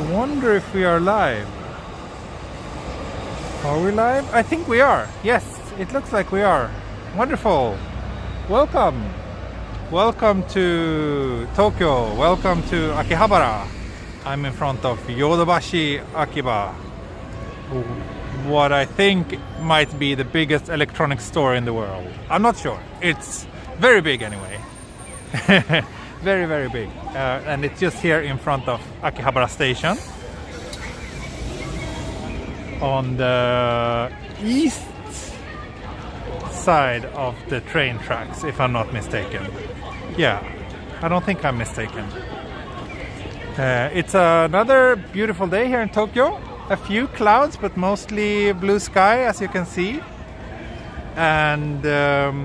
wonder if we are live. Are we live? I think we are. Yes, it looks like we are. Wonderful. Welcome. Welcome to Tokyo. Welcome to Akihabara. I'm in front of Yodobashi Akiba, what I think might be the biggest electronics store in the world. I'm not sure. It's very big anyway. Very, very big. And it's just here in front of Akihabara station. On the east side of the train tracks, if I'm not mistaken. Yeah, I don't think I'm mistaken. It's another beautiful day here in Tokyo. A few clouds, but mostly blue sky, as you can see. And as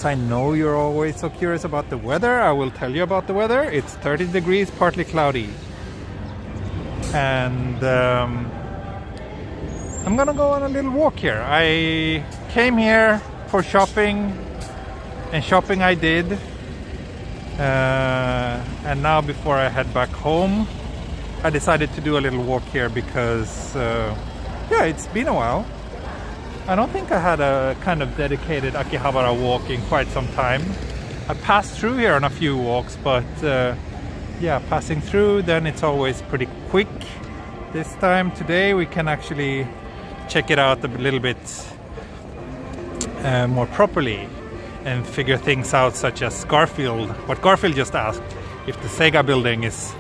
I know you're always so curious about the weather, I will tell you about the weather. It's 30 degrees, partly cloudy. And I'm gonna go on a little walk here. I came here for shopping, and shopping I did. And now before I head back home, I decided to do a little walk here because, yeah, it's been a while. I don't think I had a kind of dedicated Akihabara walk in quite some time. I passed through here on a few walks, but yeah, passing through, then it's always pretty quick. This time, today, we can actually check it out a little bit more properly and figure things out, such as Garfield. What Garfield just asked, if the Sega building is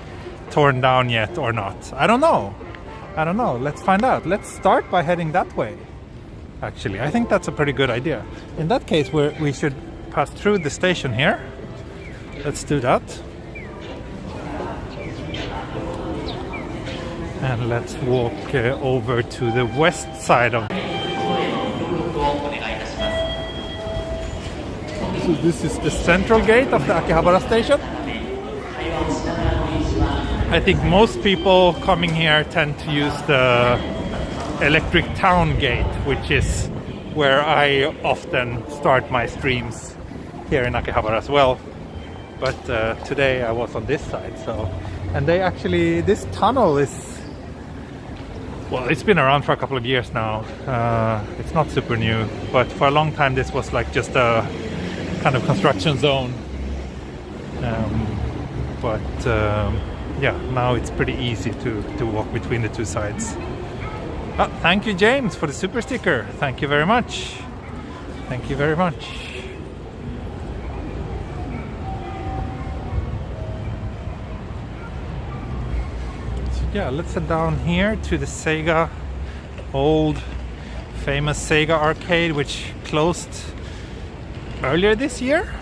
torn down yet or not. I don't know. Let's find out. Let's start by heading that way. Actually, I think that's a pretty good idea. In that case, we should pass through the station here. Let's do that. And let's walk over to the west side of... So this is the central gate of the Akihabara station. I think most people coming here tend to use the Electric Town Gate, which is where I often start my streams here in Akihabara as well. But today I was on this side, so... And they actually... This tunnel is... Well, it's been around for a couple of years now. It's not super new, but for a long time this was like just a kind of construction zone. Yeah, now it's pretty easy to walk between the two sides. Thank you, James, for the super sticker. Thank you very much. Thank you very much. So yeah, let's head down here to the Sega, old famous Sega Arcade, which closed earlier this year.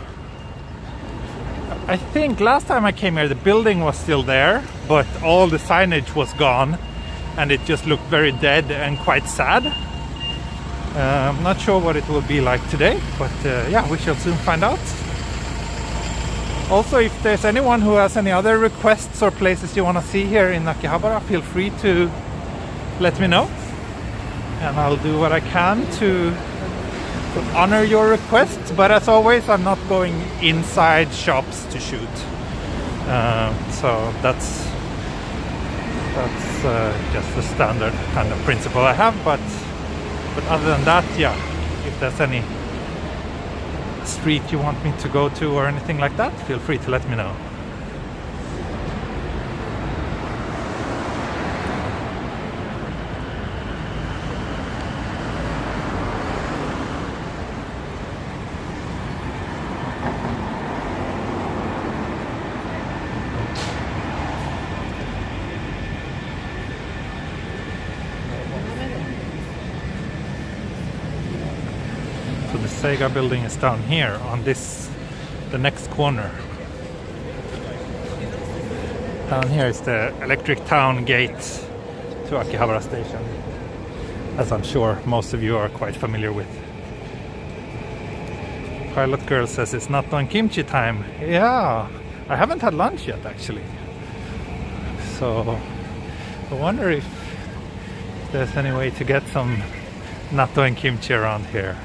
I think last time I came here the building was still there, but all the signage was gone and it just looked very dead and quite sad. I'm not sure what it will be like today, but yeah, we shall soon find out. Also, if there's anyone who has any other requests or places you want to see here in Akihabara, feel free to let me know. And I'll do what I can to honor your requests, but as always I'm not going inside shops to shoot, so that's just the standard kind of principle I have, but other than that, yeah, if there's any street you want me to go to or anything like that, feel free to let me know. Sega building is down here on the next corner. Down here is the Electric Town Gate to Akihabara station, as I'm sure most of you are quite familiar with. Pilot Girl says it's not on kimchi time. Yeah, I haven't had lunch yet actually. So I wonder if there's any way to get some natto and kimchi around here.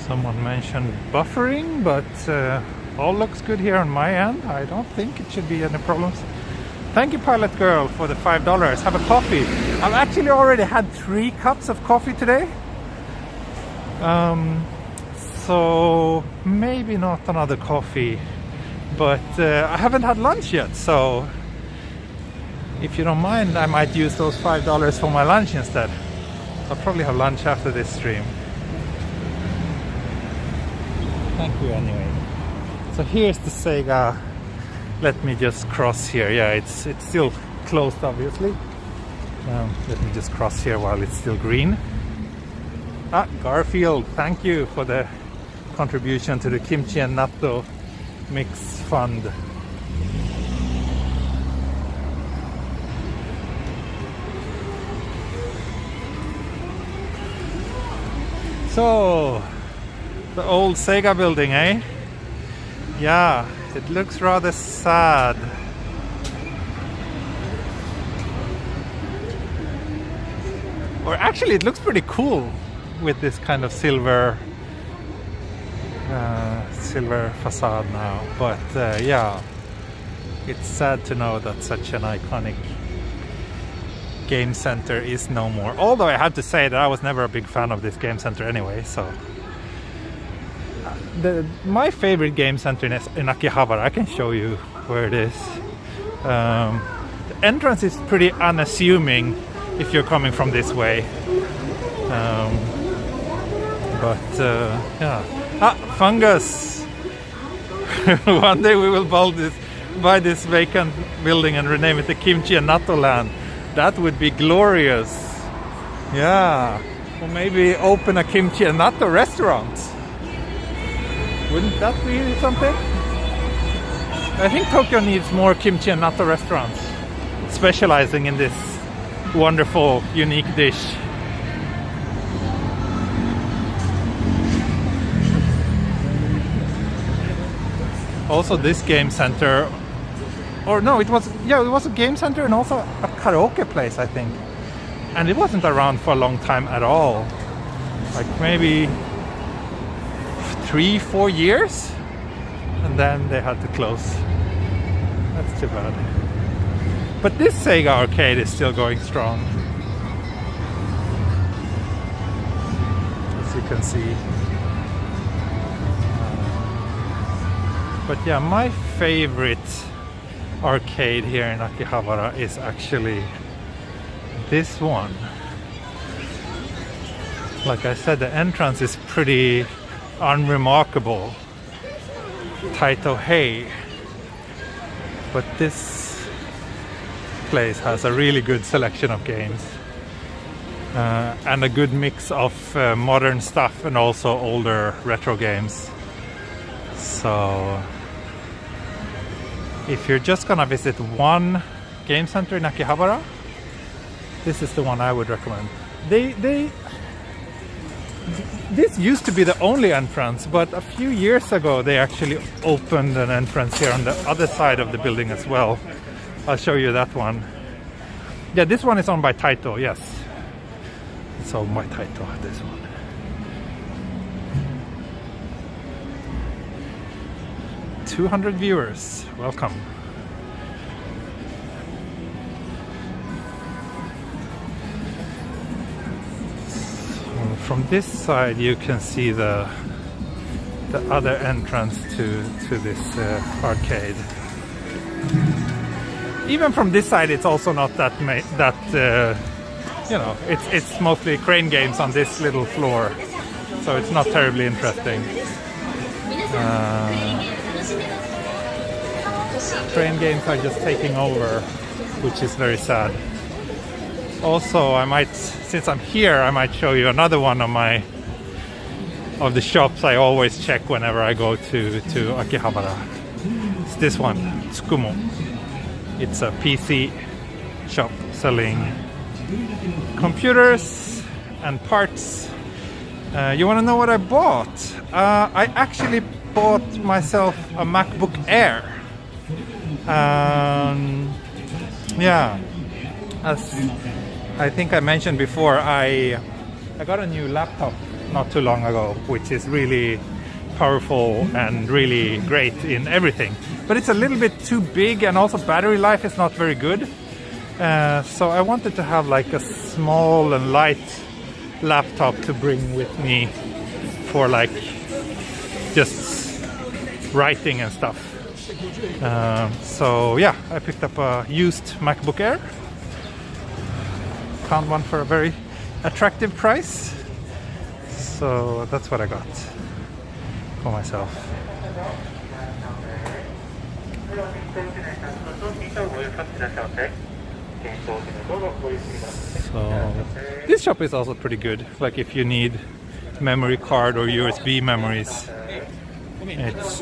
Someone mentioned buffering, but all looks good here on my end. I don't think it should be any problems. Thank you, Pilot Girl, for the $5. Have a coffee. I've actually already had 3 cups of coffee today. So maybe not another coffee, but I haven't had lunch yet, so if you don't mind, I might use those $5 for my lunch instead. I'll probably have lunch after this stream. Thank you anyway. So here's the Sega. Let me just cross here. Yeah, it's still closed, obviously. Let me just cross here while it's still green. Garfield, thank you for the contribution to the kimchi and natto mix fund. So, the old Sega building, eh? Yeah, it looks rather sad. Or actually, it looks pretty cool with this kind of silver facade now. But yeah, it's sad to know that such an iconic game center is no more. Although I have to say that I was never a big fan of this game center anyway. So my favorite game center is in Akihabara. I can show you where it is. The entrance is pretty unassuming if you're coming from this way. Yeah. Fungus! One day we will buy this vacant building and rename it the Kimchi and Natto Land. That would be glorious. Yeah. Or maybe open a kimchi and natto restaurant. Wouldn't that be something? I think Tokyo needs more kimchi and natto restaurants specializing in this wonderful, unique dish. Also, this game center, or no, it was a game center and also a karaoke place, I think. And it wasn't around for a long time at all. Like maybe 3-4 years, and then they had to close. That's too bad. But this Sega Arcade is still going strong, as you can see. But yeah, my favorite arcade here in Akihabara is actually this one. Like I said, the entrance is pretty unremarkable. Taito Hei. But this place has a really good selection of games. And a good mix of modern stuff and also older retro games. So if you're just gonna visit one game center in Akihabara, this is the one I would recommend. This used to be the only entrance, but a few years ago they actually opened an entrance here on the other side of the building as well. I'll show you that one. Yeah, this one is owned by Taito, yes. It's owned by Taito, this one. $200 viewers, welcome. So from this side you can see the other entrance to this arcade. Even from this side it's also not that you know, it's mostly crane games on this little floor, so it's not terribly interesting. Train games are just taking over, which is very sad. Also, I might, since I'm here, I might show you another one of the shops I always check whenever I go to Akihabara. It's this one, Tsukumo. It's a PC shop selling computers and parts. You want to know what I bought? I actually bought myself a MacBook Air. Yeah, as I think I mentioned before, I got a new laptop not too long ago, which is really powerful and really great in everything. But it's a little bit too big, and also battery life is not very good. So I wanted to have like a small and light laptop to bring with me for like just writing and stuff. So yeah, I picked up a used MacBook Air. Found one for a very attractive price. So that's what I got for myself. So this shop is also pretty good. Like if you need memory card or USB memories, it's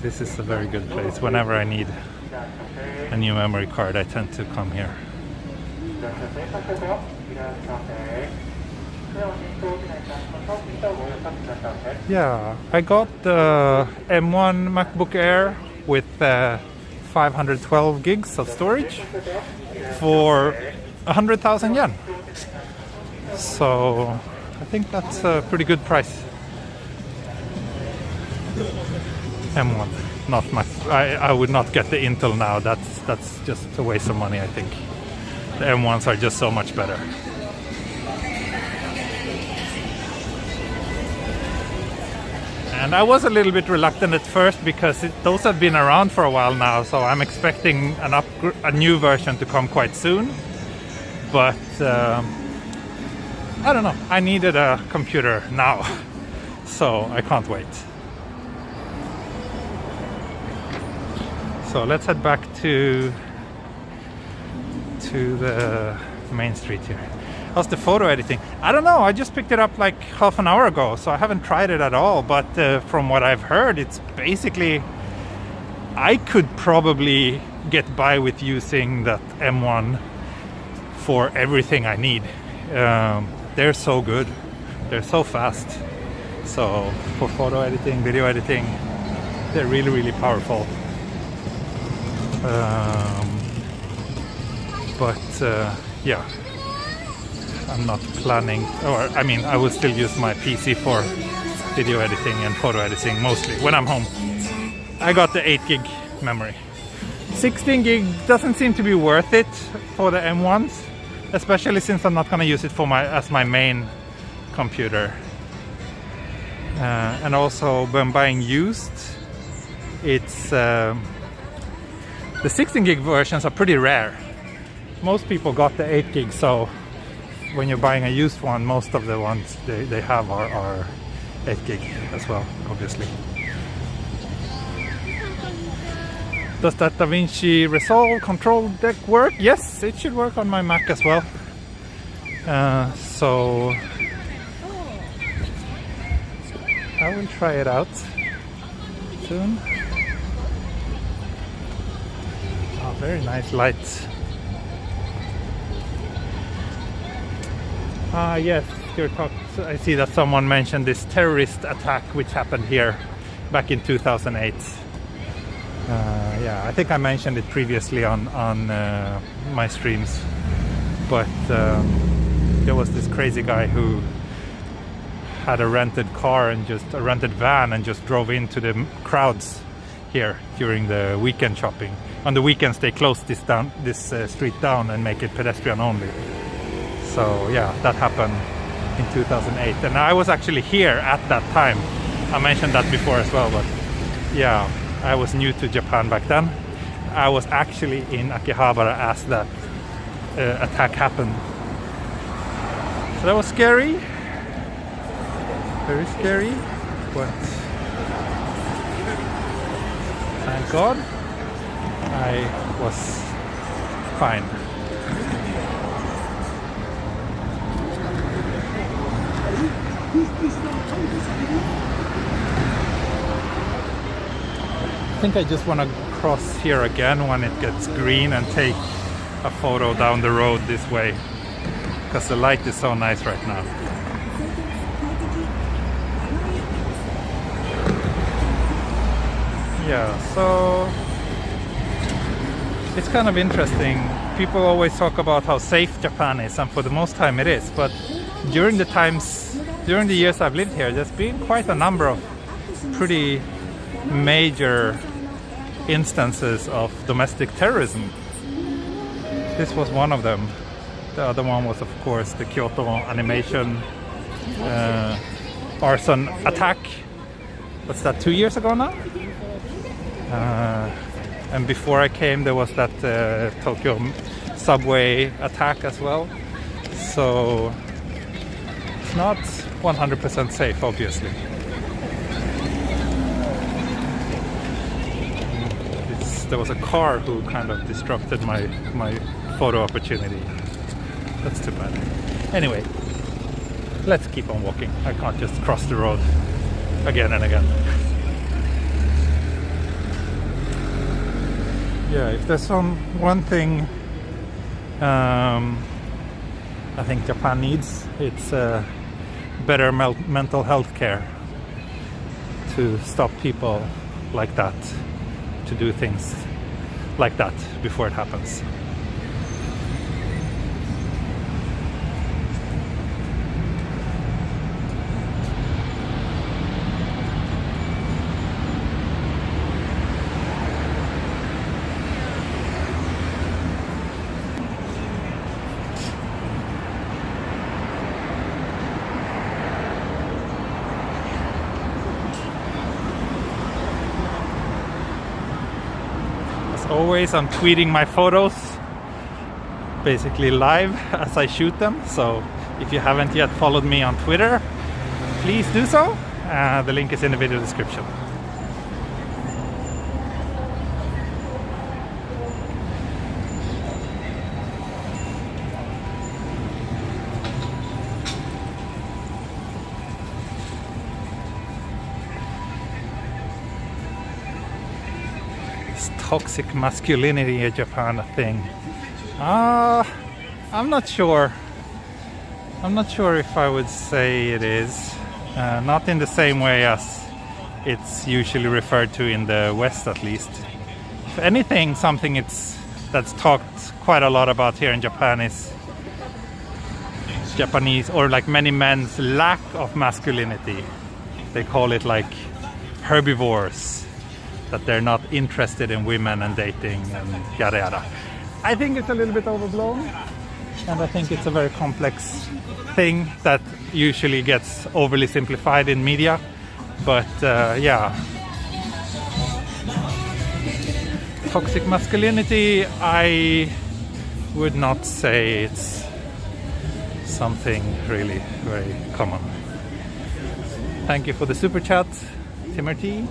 this is a very good place. Whenever I need a new memory card, I tend to come here. Yeah, I got the M1 MacBook Air with 512 gigs of storage for 100,000 yen. So I think that's a pretty good price. M1, not Mac. I would not get the Intel now. That's just a waste of money, I think. The M1s are just so much better. And I was a little bit reluctant at first because those have been around for a while now, so I'm expecting a new version to come quite soon. But I don't know, I needed a computer now, so I can't wait. So let's head back to the main street here. How's the photo editing? I don't know, I just picked it up like half an hour ago, so I haven't tried it at all. But from what I've heard, it's basically, I could probably get by with using that M1 for everything I need. They're so good, they're so fast. So for photo editing, video editing, they're really, really powerful. Yeah, I'm not planning, or I mean, I will still use my PC for video editing and photo editing mostly when I'm home. I got the 8 gig memory. 16 gig doesn't seem to be worth it for the M1s, especially since I'm not going to use it for as my main computer. And also when buying used, it's the 16 gig versions are pretty rare. Most people got the 8 gig, so when you're buying a used one, most of the ones they have are 8 gig as well, obviously. Does that DaVinci Resolve control deck work? Yes, it should work on my Mac as well. So I will try it out soon. Oh, very nice lights. Yes, I see that someone mentioned this terrorist attack which happened here back in 2008. Yeah, I think I mentioned it previously on my streams, but there was this crazy guy who had a rented car and just a rented van and just drove into the crowds here during the weekend shopping. On the weekends they close this street down and make it pedestrian only. So yeah, that happened in 2008, and I was actually here at that time. I mentioned that before as well, but yeah, I was new to Japan back then. I was actually in Akihabara as that attack happened. So that was scary, very scary, but thank God I was fine. I think I just want to cross here again when it gets green and take a photo down the road this way, because the light is so nice right now. Yeah, so it's kind of interesting people always talk about how safe Japan is, and for the most time it is. But during the years I've lived here, there's been quite a number of pretty major instances of domestic terrorism. This was one of them. The other one was, of course, the Kyoto animation arson attack. What's that, 2 years ago now? And before I came, there was that Tokyo subway attack as well. So it's not 100% safe, obviously. There was a car who kind of disrupted my photo opportunity. That's too bad. Anyway, let's keep on walking. I can't just cross the road again and again. Yeah, if there's one thing I think Japan needs, it's better mental health care to stop people like that to do things like that before it happens. Always, I'm tweeting my photos basically live as I shoot them, so if you haven't yet followed me on Twitter, please do so. The link is in the video description. Toxic masculinity in Japan a thing? I'm not sure. I'm not sure if I would say it is. Not in the same way as it's usually referred to in the West, at least. If anything, something that's talked quite a lot about here in Japan is Japanese, or like many men's lack of masculinity. They call it like herbivores. That they're not interested in women and dating and yada yada. I think it's a little bit overblown, and I think it's a very complex thing that usually gets overly simplified in media. But yeah, toxic masculinity, I would not say it's something really very common. Thank you for the super chat, Timothy.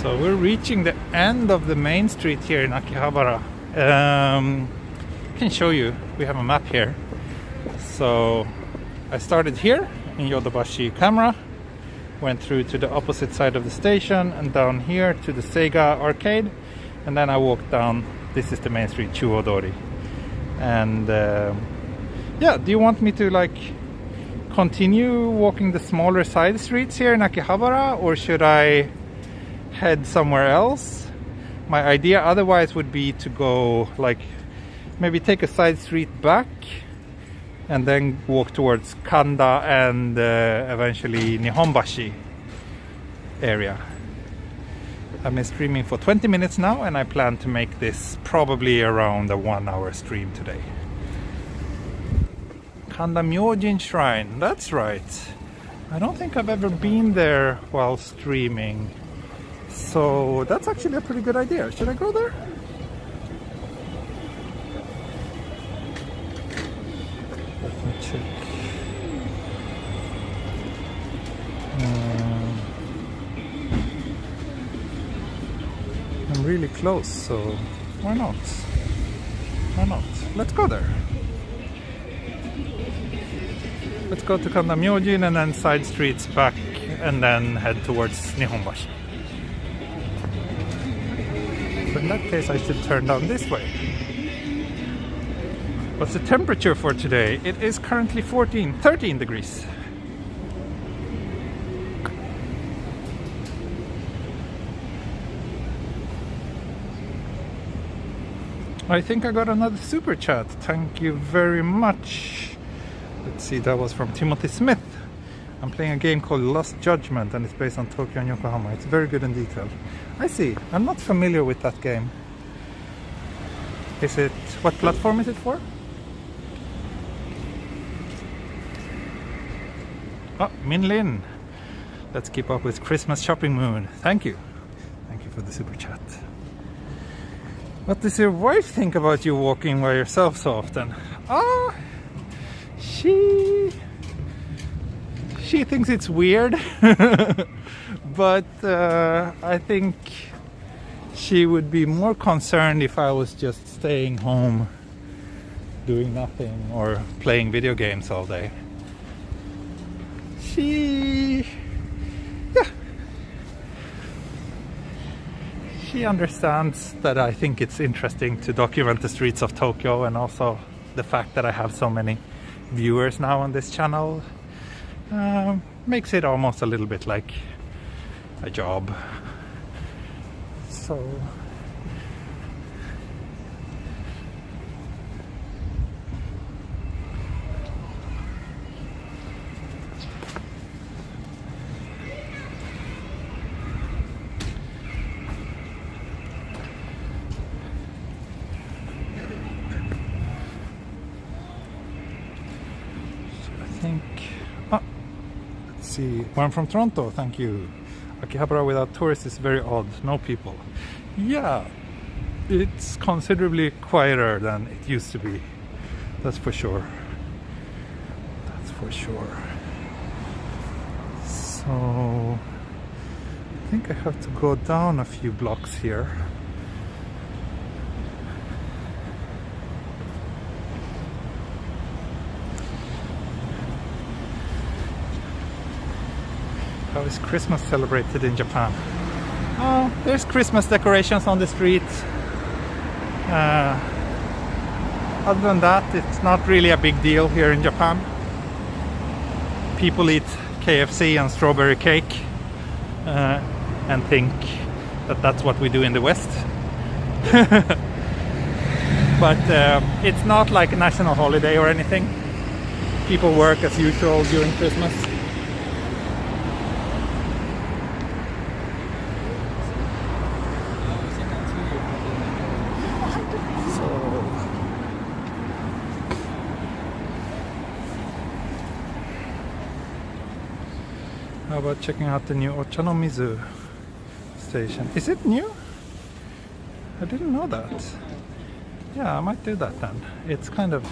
So we're reaching the end of the main street here in Akihabara. I can show you, we have a map here. So I started here in Yodobashi Camera, went through to the opposite side of the station and down here to the Sega Arcade, and then I walked down. This is the main street, Chuodori. And yeah, do you want me to like continue walking the smaller side streets here in Akihabara, or should I head somewhere else? My idea otherwise would be to go like maybe take a side street back and then walk towards Kanda and eventually Nihonbashi area. I've been streaming for 20 minutes now, and I plan to make this probably around a 1 hour stream today. Kanda Myojin Shrine, that's right. I don't think I've ever been there while streaming. So that's actually a pretty good idea. Should I go there? Let me check. really close, so why not? Why not? Let's go there. Let's go to Kanda Myojin and then side streets back and then head towards Nihonbashi. So in that case I should turn down this way. What's the temperature for today? It is currently 13 degrees. I think I got another super chat. Thank you very much. Let's see, that was from Timothy Smith. I'm playing a game called Lost Judgment and it's based on Tokyo and Yokohama. It's very good and detailed. I see. I'm not familiar with that game. Is it... what platform is it for? Oh, Min Lin. Let's keep up with Christmas shopping mood. Thank you. Thank you for the super chat. What does your wife think about you walking by yourself so often? Oh, she thinks it's weird. But I think she would be more concerned if I was just staying home doing nothing or playing video games all day. She understands that I think it's interesting to document the streets of Tokyo, and also the fact that I have so many viewers now on this channel makes it almost a little bit like a job. So see, I'm from Toronto, thank you. Akihabara without tourists is very odd, no people. Yeah, it's considerably quieter than it used to be. That's for sure. That's for sure. So I think I have to go down a few blocks here. How is Christmas celebrated in Japan? Oh, there's Christmas decorations on the street. Other than that, it's not really a big deal here in Japan. People eat KFC and strawberry cake and think that that's what we do in the West. But it's not like a national holiday or anything. People work as usual during Christmas. How about checking out the new Ochanomizu station? Is it new? I didn't know that. Yeah, I might do that then. It's kind of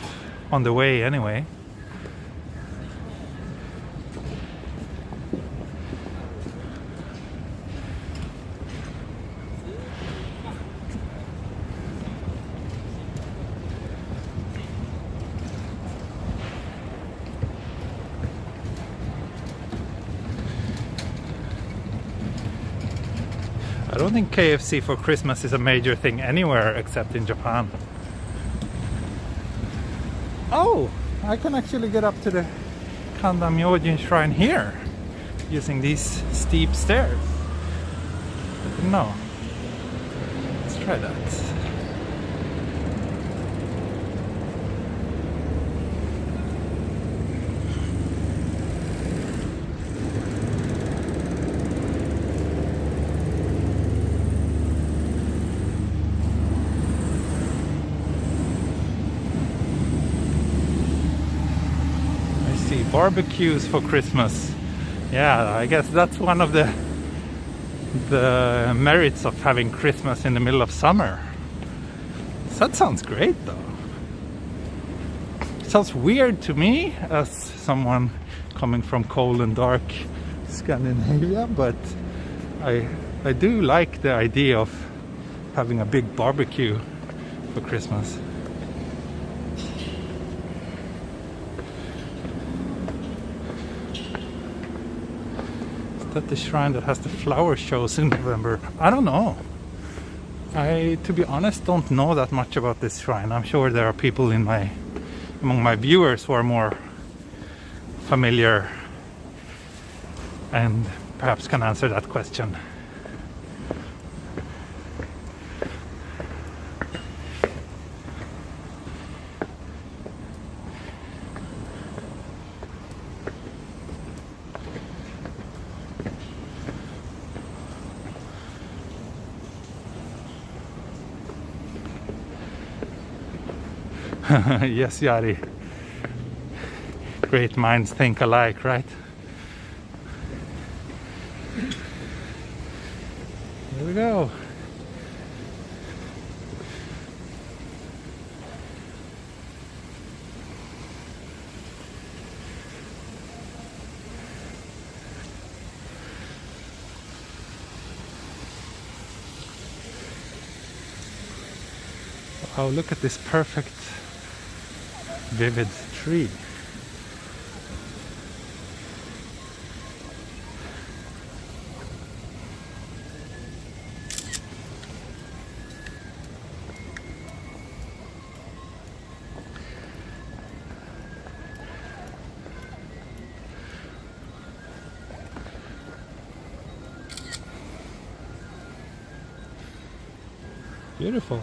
on the way anyway. I don't think KFC for Christmas is a major thing anywhere except in Japan. Oh, I can actually get up to the Kanda Myojin shrine here using these steep stairs. I didn't know. Let's try that. Barbecues for Christmas. Yeah, I guess that's one of the merits of having Christmas in the middle of summer. That sounds great though. It sounds weird to me as someone coming from cold and dark Scandinavia, but I do like the idea of having a big barbecue for Christmas. Is that the shrine that has the flower shows in November? I don't know. I, to be honest, don't know that much about this shrine. I'm sure there are people among my viewers who are more familiar and perhaps can answer that question. Yes, Yari. Great minds think alike, right? Here we go. Oh, look at this perfect, vivid tree. Beautiful.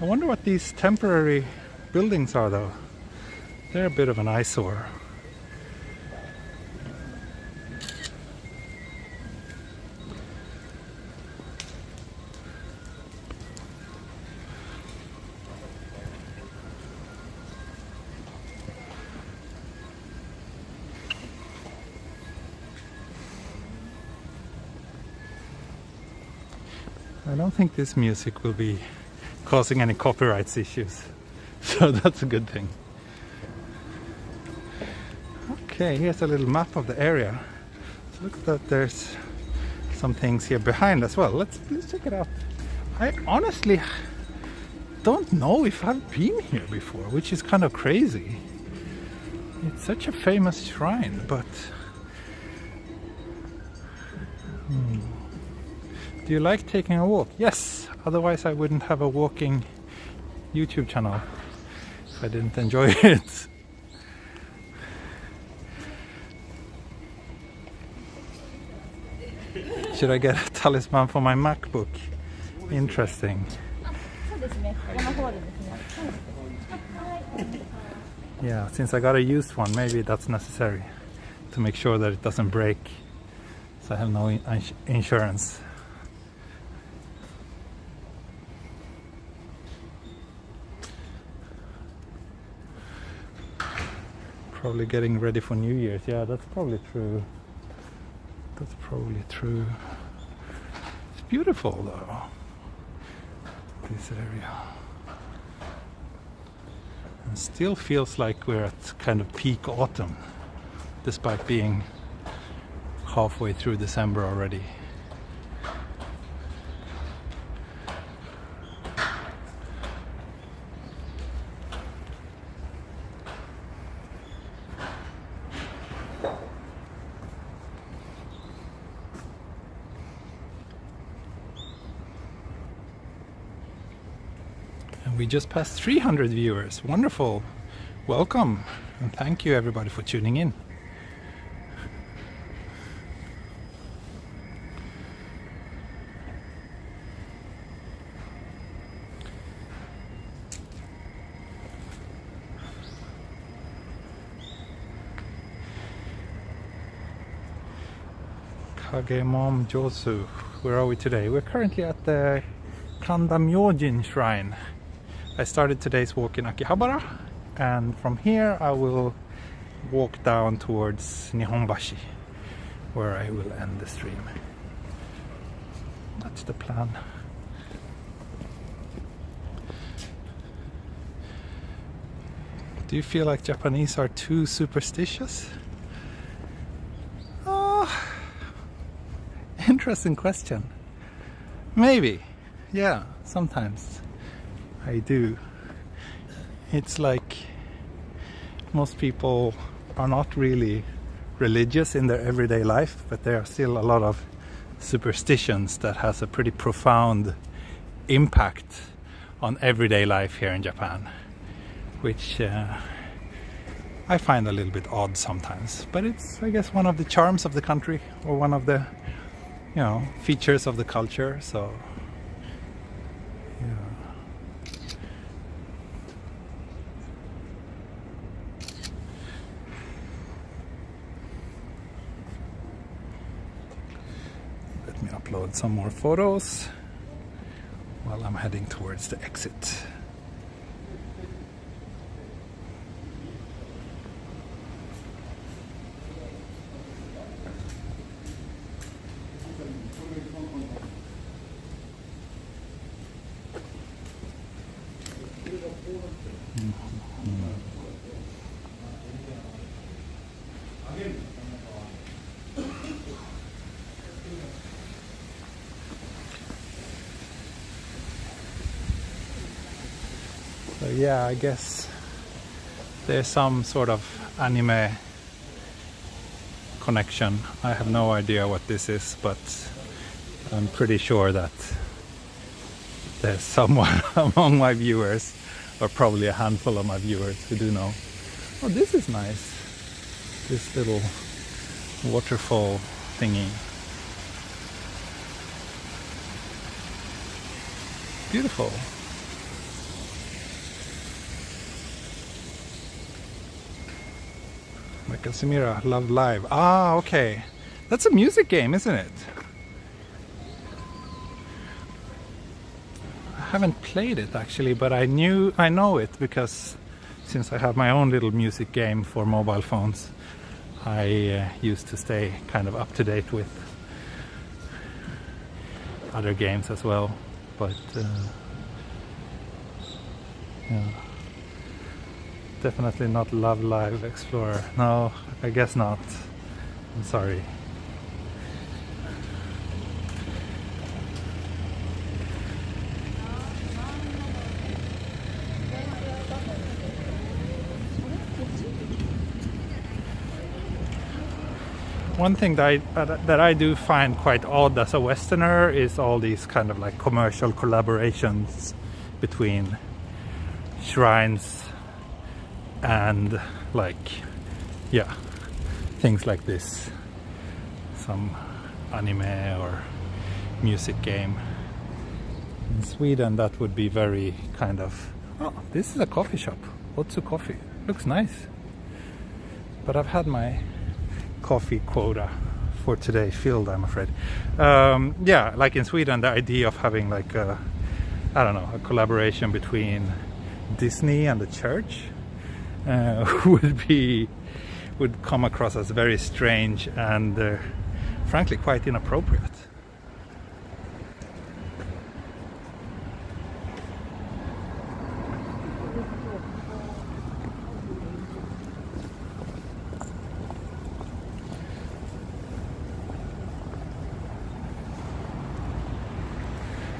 I wonder what these temporary buildings are though. They're a bit of an eyesore. I don't think this music will be causing any copyright issues, so that's a good thing. Okay, here's a little map of the area. It looks like there's some things here behind as well. Let's check it out. I honestly don't know if I've been here before, which is kind of crazy. It's such a famous shrine, but do you like taking a walk? Yes, otherwise I wouldn't have a walking YouTube channel if I didn't enjoy it. Should I get a talisman for my MacBook? Interesting. Yeah, since I got a used one, maybe that's necessary to make sure that it doesn't break, so I have no insurance. Probably getting ready for New Year's. Yeah, that's probably true. That's probably true. It's beautiful though, this area. And still feels like we're at kind of peak autumn, despite being halfway through December already. We just passed 300 viewers. Wonderful. Welcome and thank you everybody for tuning in. Kagemon Josu. Where are we today? We're currently at the Kanda Myojin shrine. I started today's walk in Akihabara, and from here I will walk down towards Nihonbashi, where I will end the stream. That's the plan. Do you feel like Japanese are too superstitious? Oh, interesting question. Maybe. Yeah, sometimes I do. It's like most people are not really religious in their everyday life, but there are still a lot of superstitions that has a pretty profound impact on everyday life here in Japan, which I find a little bit odd sometimes. But it's, I guess, one of the charms of the country, or one of the, you know, features of the culture. So yeah. Let me upload some more photos while I'm heading towards the exit. So yeah, I guess there's some sort of anime connection. I have no idea what this is, but I'm pretty sure that there's someone among my viewers, or probably a handful of my viewers, who do know. Oh, this is nice. This little waterfall thingy. Beautiful. Michael Samira, Love Live. Ah, okay. That's a music game, isn't it? I haven't played it actually, but I know it because since I have my own little music game for mobile phones, I used to stay kind of up to date with other games as well. But yeah. Definitely not Love Live Explorer. No, I guess not. I'm sorry. One thing that I do find quite odd as a Westerner is all these kind of like commercial collaborations between shrines and like, yeah, things like this. Some anime or music game. In Sweden that would be very kind of, oh, this is a coffee shop. Otsu Coffee. Looks nice. But I've had my coffee quota for today filled, I'm afraid. Yeah, like in Sweden, the idea of having like a, I don't know, a collaboration between Disney and the church would come across as very strange and frankly quite inappropriate.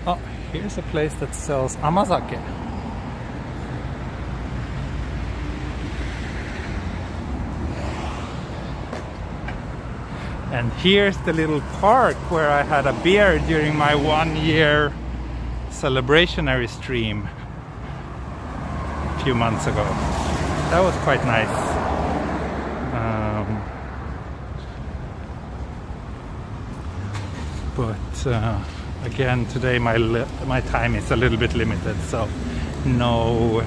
Oh, here's a place that sells amazake. And here's the little park where I had a beer during my 1-year celebrationary stream a few months ago. That was quite nice. But again, today my time is a little bit limited, so no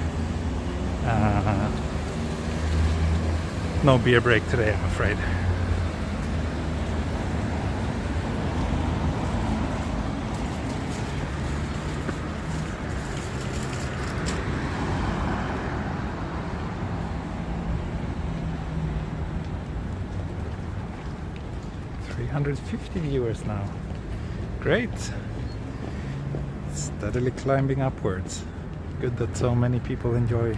beer break today, I'm afraid. $350 viewers now. Great. Steadily climbing upwards. Good that so many people enjoy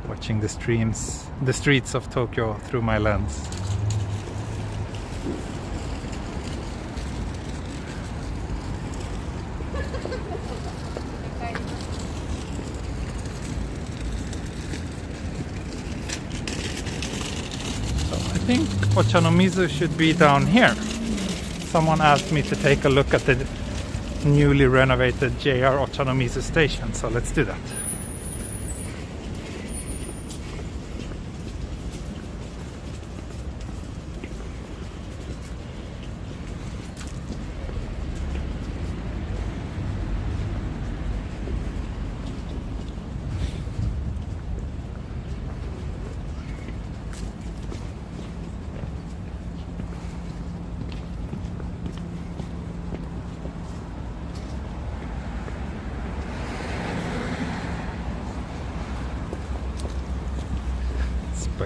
watching the streets of Tokyo through my lens. think Ochanomizu should be down here. Someone asked me to take a look at the newly renovated JR Ochanomizu station, so let's do that.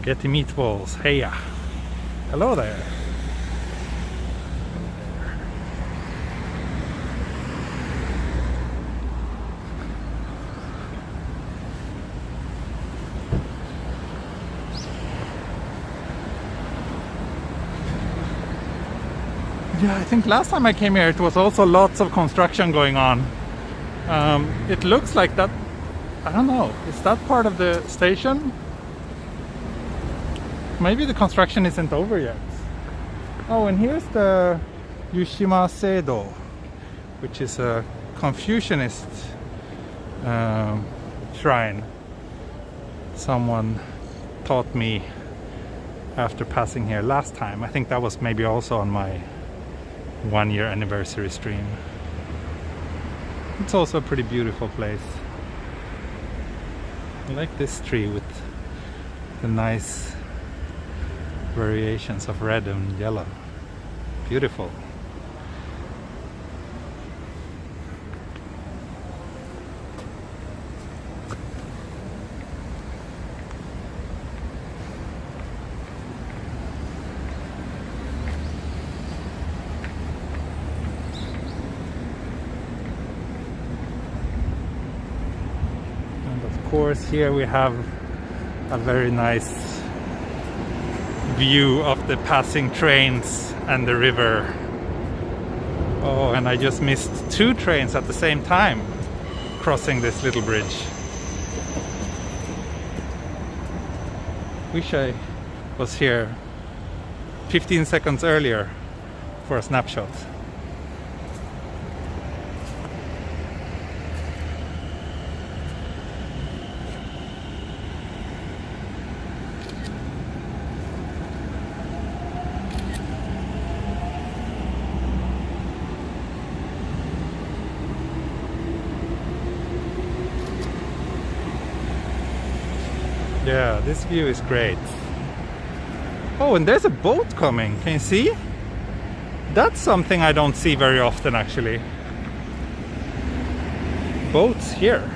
Spaghetti meatballs, heya! Hello there! Yeah, I think last time I came here it was also lots of construction going on. It looks like that, I don't know, is that part of the station? Maybe the construction isn't over yet. Oh, and here's the Yushima Seido, which is a Confucianist shrine. Someone taught me after passing here last time. I think that was maybe also on my 1-year anniversary stream. It's also a pretty beautiful place. I like this tree with the nice variations of red and yellow. Beautiful. And of course here we have a very nice view of the passing trains and the river. Oh, and I just missed 2 trains at the same time crossing this little bridge. Wish I was here 15 seconds earlier for a snapshot. Yeah, this view is great. Oh, and there's a boat coming. Can you see? That's something I don't see very often, actually. Boats here.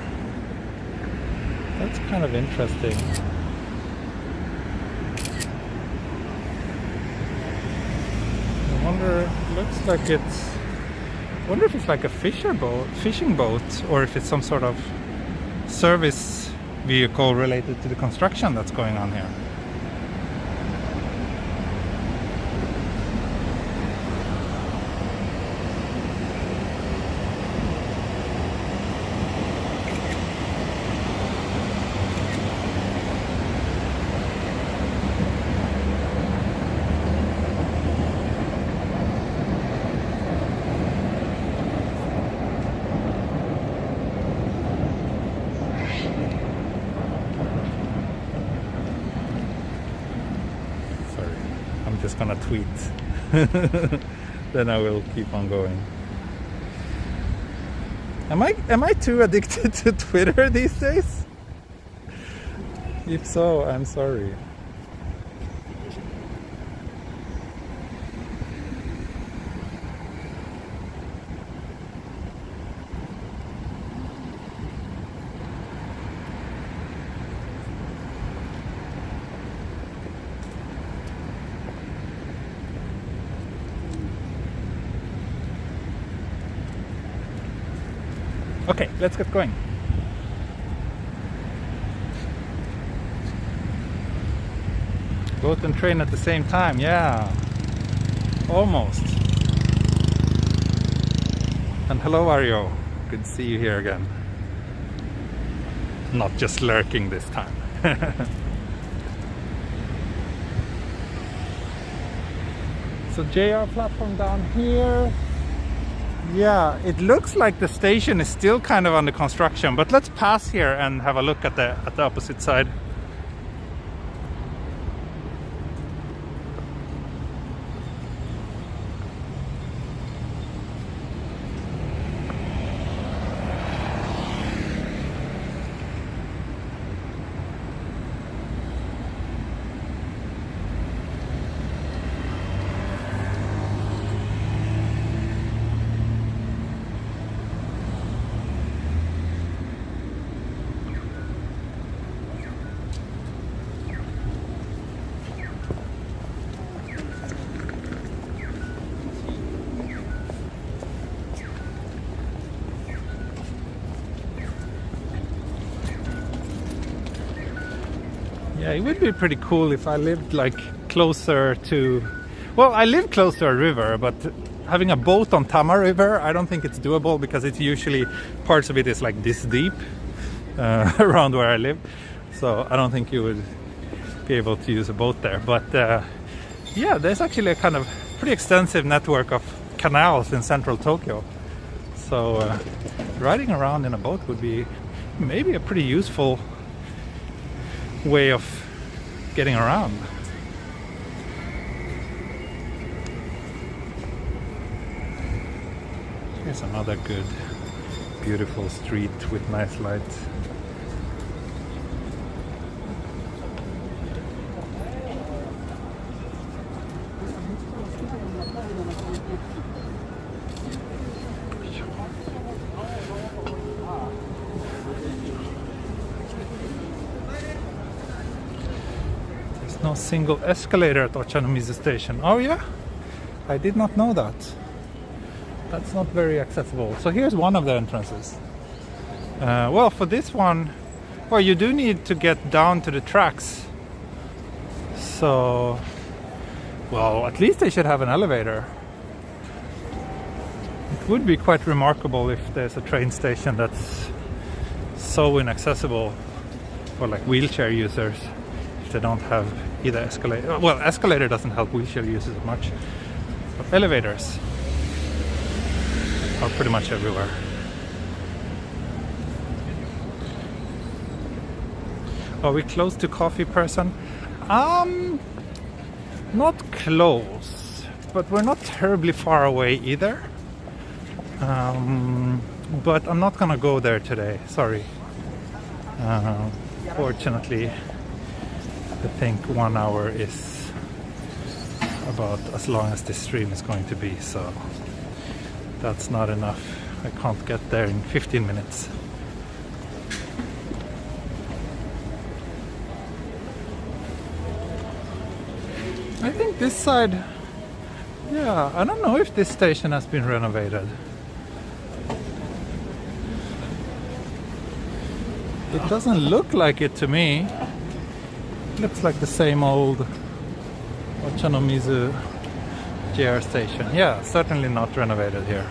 That's kind of interesting. I wonder, looks like it's... I wonder if it's like a fishing boat, or if it's some sort of service vehicle related to the construction that's going on here. Just gonna tweet. Then I will keep on going. Am I too addicted to Twitter these days? If so, I'm sorry. Okay, let's get going. Boat and train at the same time, yeah. Almost. And hello Ario, good to see you here again. Not just lurking this time. There's a JR platform down here. Yeah, it looks like the station is still kind of under construction, but let's pass here and have a look at the opposite side. Yeah, it would be pretty cool if I lived like closer to... Well, I live close to a river, but having a boat on Tama River, I don't think it's doable because it's usually... Parts of it is like this deep around where I live. So I don't think you would be able to use a boat there. But yeah, there's actually a kind of pretty extensive network of canals in central Tokyo. So riding around in a boat would be maybe a pretty useful way of getting around. Here's another good, beautiful street with nice lights. No single escalator at Ochanomizu station. Oh yeah? I did not know that. That's not very accessible. So here's one of the entrances. Well, for this one, well, you do need to get down to the tracks. So, well, at least they should have an elevator. It would be quite remarkable if there's a train station that's so inaccessible for like wheelchair users. They don't have either escalator. Well, escalator doesn't help wheelchair users much, but elevators are pretty much everywhere. Are we close to Coffee Person? Not close, but we're not terribly far away either. But I'm not gonna go there today. Sorry. Fortunately, I think 1 hour is about as long as this stream is going to be, so that's not enough. I can't get there in 15 minutes. I think this side, yeah, I don't know if this station has been renovated. It doesn't look like it to me. Looks like the same old Ochanomizu JR station. Yeah, certainly not renovated here.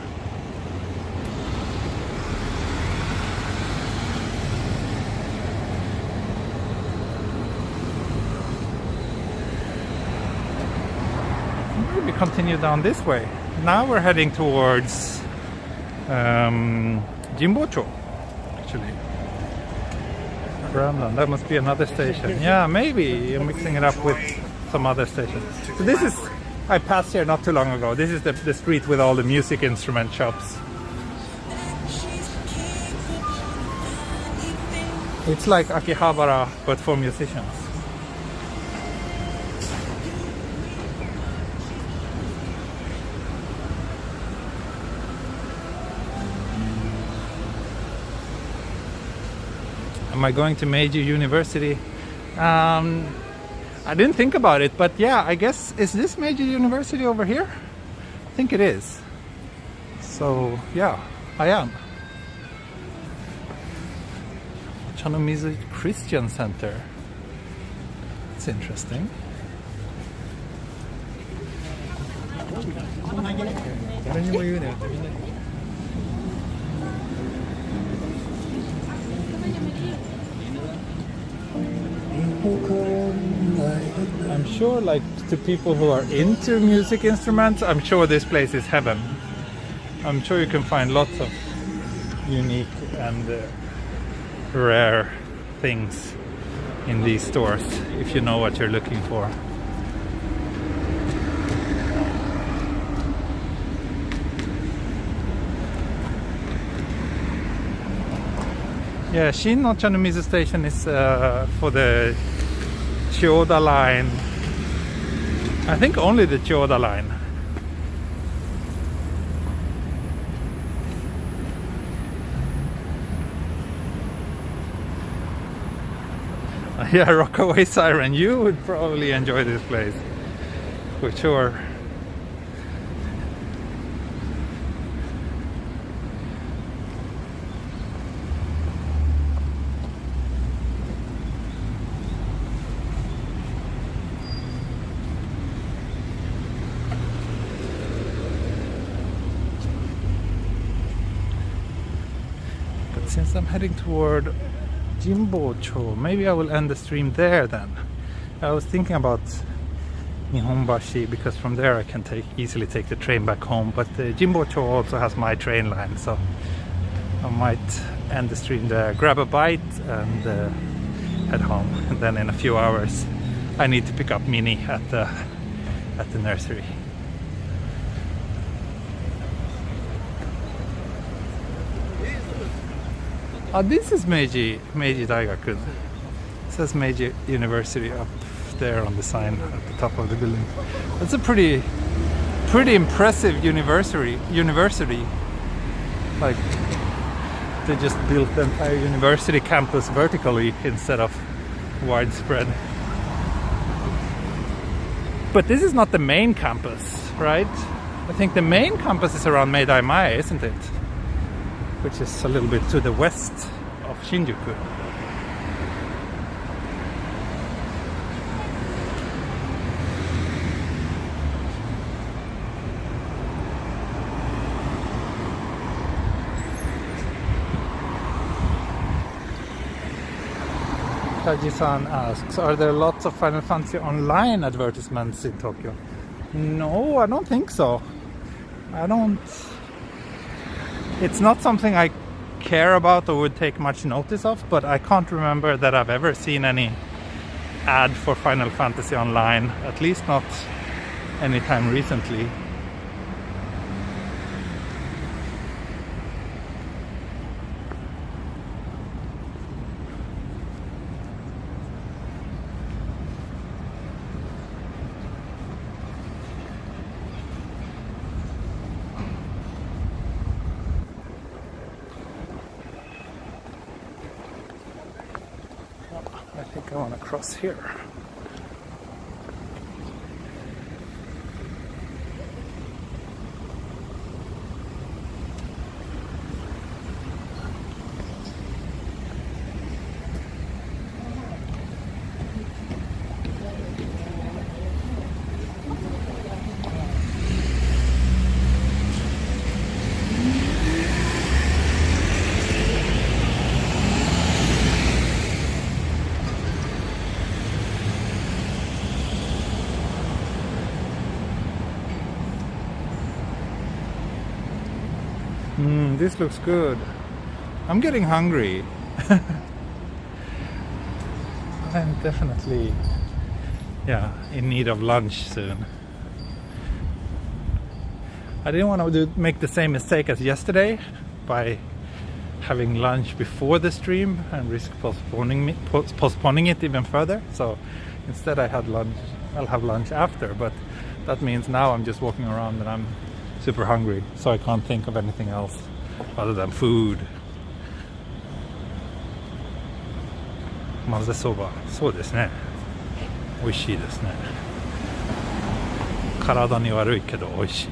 Maybe continue down this way. Now we're heading towards Jimbocho, actually. That must be another station. Yeah, maybe you're mixing it up with some other station. So this is, I passed here not too long ago. This is the street with all the music instrument shops. It's like Akihabara, but for musicians. Am I going to Meiji University? I didn't think about it, but yeah, I guess, is this Meiji University over here? I think it is. So yeah, I am. Ochanomizu Christian Center. It's interesting. I'm sure, like, to people who are into music instruments, I'm sure this place is heaven. I'm sure you can find lots of unique and rare things in these stores if you know what you're looking for. Yeah, Shin no Chanomizu station is for the Chiyoda line. I think only the Chiyoda line. Yeah, Rockaway Siren, you would probably enjoy this place for sure. But since I'm heading toward Jimbocho, maybe I will end the stream there then. I was thinking about Nihonbashi because from there I can easily take the train back home, but Jimbocho also has my train line, so I might end the stream there, grab a bite and head home. And then in a few hours I need to pick up Minnie at the nursery. Oh, this is Meiji Daigaku. It says Meiji University up there on the sign at the top of the building. That's a pretty impressive university. Like, they just built the entire university campus vertically instead of widespread. But this is not the main campus, right? I think the main campus is around Meidaimae, isn't it? Which is a little bit to the west of Shinjuku. Kaji-san asks, are there lots of Final Fantasy Online advertisements in Tokyo? No, I don't think so. It's not something I care about or would take much notice of, but I can't remember that I've ever seen any ad for Final Fantasy Online, at least not anytime recently. I think I want to cross here. This looks good. I'm getting hungry. I'm definitely, in need of lunch soon. I didn't want to make the same mistake as yesterday by having lunch before the stream and risk postponing it even further. So instead I had lunch. I'll have lunch after, but that means now I'm just walking around and I'm super hungry, so I can't think of anything else other than food. 混ぜそば、そうですね。美味しいですね。体に悪いけど美味しい。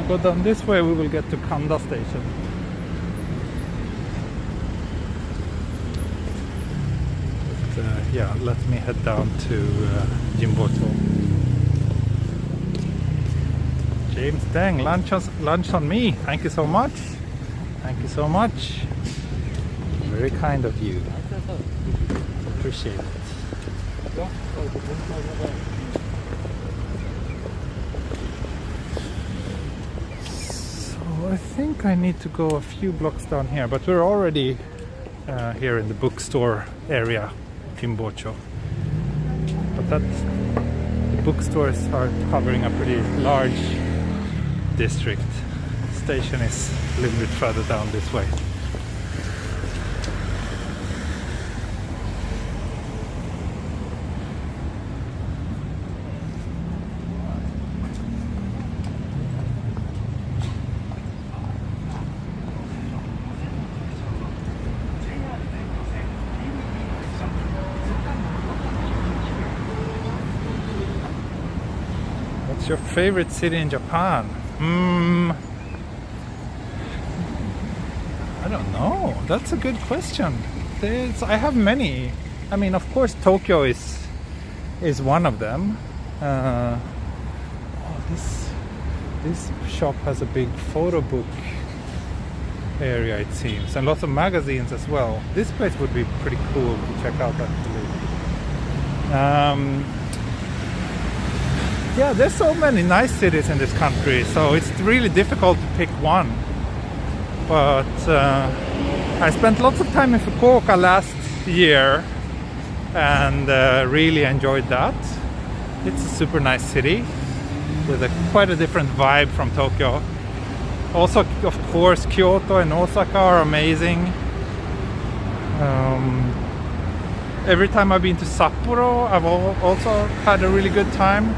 go down this way, we will get to Kanda station. But, yeah, let me head down to Jimbocho. James Deng, lunch on me. Thank you so much. Thank you so much. Very kind of you. Appreciate it. So I think I need to go a few blocks down here, but we're already here in the bookstore area, Jimbocho. But the bookstores are covering a pretty large district. Station is a little bit further down this way. What's your favorite city in Japan? I don't know. That's a good question. I have many. I mean, of course, Tokyo is one of them. This shop has a big photo book area, it seems, and lots of magazines as well. This place would be pretty cool to check out, actually. Yeah, there's so many nice cities in this country, so it's really difficult to pick one. But I spent lots of time in Fukuoka last year and really enjoyed that. It's a super nice city with quite a different vibe from Tokyo. Also, of course, Kyoto and Osaka are amazing. Every time I've been to Sapporo, I've also had a really good time.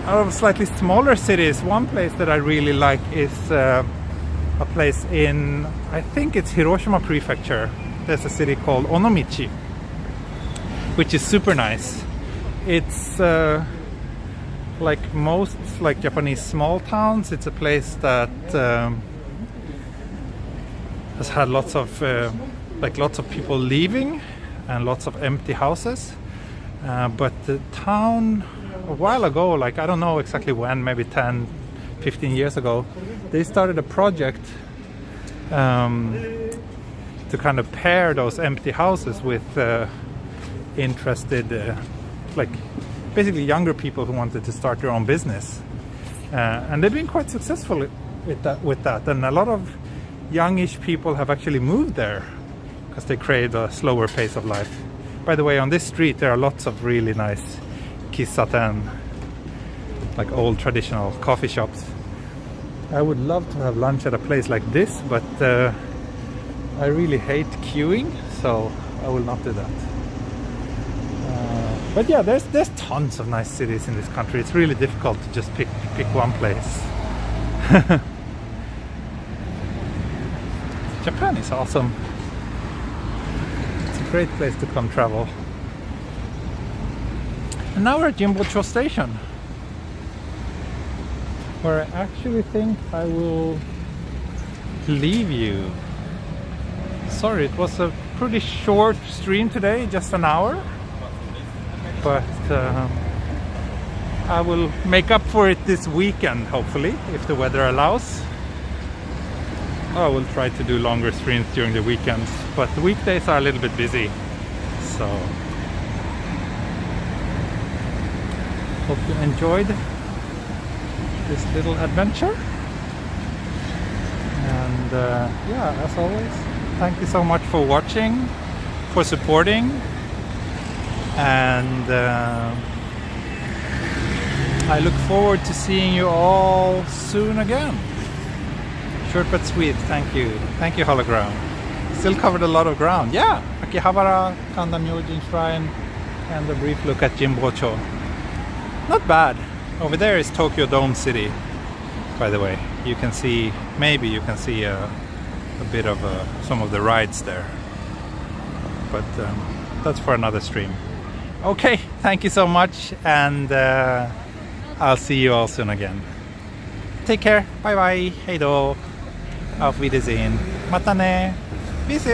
Out of slightly smaller cities, one place that I really like is a place in, I think it's Hiroshima Prefecture. There's a city called Onomichi, which is super nice. It's like most Japanese small towns. It's a place that has had lots of people leaving and lots of empty houses. But the town, a while ago, I don't know exactly when, maybe 10, 15 years ago, they started a project to kind of pair those empty houses with interested, basically younger people who wanted to start their own business. And they've been quite successful with that. And a lot of youngish people have actually moved there because they crave a slower pace of life. By the way, on this street there are lots of really nice kissaten, like old traditional coffee shops. I would love to have lunch at a place like this, but I really hate queuing, so I will not do that. But yeah, there's tons of nice cities in this country. It's really difficult to just pick one place. Japan is awesome. It's a great place to come travel. And now we're at Jimbocho Station, where I actually think I will leave you. Sorry, it was a pretty short stream today, just an hour. But I will make up for it this weekend, hopefully, if the weather allows. I will try to do longer streams during the weekends, but the weekdays are a little bit busy. So hope you enjoyed this little adventure. And yeah, as always, thank you so much for watching, for supporting, and I look forward to seeing you all soon again. Short but sweet, thank you. Thank you, Hologram. Still covered a lot of ground. Yeah, Akihabara, Kanda Myojin Shrine, and a brief look at Jimbocho. Not bad. Over there is Tokyo Dome City, by the way. You can see, maybe you can see a bit of some of the rides there. But that's for another stream. Okay, thank you so much, and I'll see you all soon again. take care. Bye bye. Hej då. Auf Wiedersehen. Mata ne. Bis